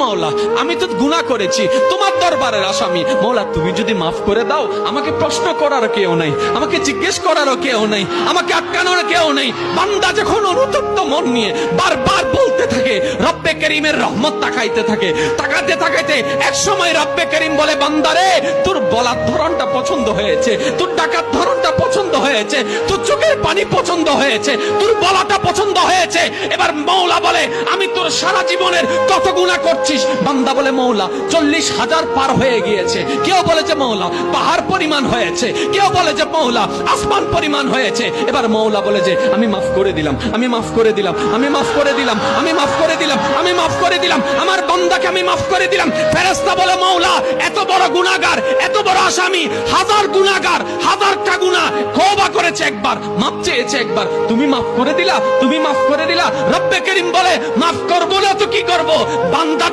মওলা আমি তো গুনাহ করেছি, তোমার দরবারের আসামি। মওলা তুমি যদি মাফ করে দাও, আমাকে প্রশ্ন করার কেউ নাই, আমাকে জিজ্ঞেস করারও কেউ নাই, আমাকে আটকানোর কেউ নেই। বান্দা যখন অনুতপ্ত মন নিয়ে বারবার বলতে থাকে, রব্বে করিমের রহমত তাকাইতে থাকে, তাকাতে তাকাইতে এক সময় রব্বে করিম বলে, বান্দারে তোর বলার ধরনটা পছন্দ হয়েছে, তোর ডাকার ধরনটা পছন্দ হয়েছে, তোর চোখের পানি পছন্দ হয়েছে, তোর বলাটা পছন্দ হয়েছে। এবার মওলা বলে, আমি তোর সারা জীবনের কত গুনাহ করছিস? বান্দা বলে, মওলা 40,000 পার হয়ে গিয়েছে। কেউ বলে যে মওলা পাহাড় পরিমাণ হয়েছে, কেউ বলে যে মওলা আসমান পরিমাণ হয়েছে। এবার মওলা বলে যে আমি মাফ করে দিলাম, আমি মাফ করে দিলাম, আমি মাফ করে দিলাম, আমি মাফ করে দিলাম, আমি মাফ করে দিলাম, আমার বান্দাকে আমি মাফ করে দিলাম। ফেরেশতা বলে, মওলা এত বড় গুনাহগার, এত বড় আসামি, হাজার গুনাহগার, হাজারটা গুনাহ তওবা করেছে একবার, মাফ চেয়েছে একবার, তুমি মাফ করে দিলা, তুমি মাফ করে দিলা। রব্বে করিম বলে, মাফ করবো না তো কি করব? বান্দা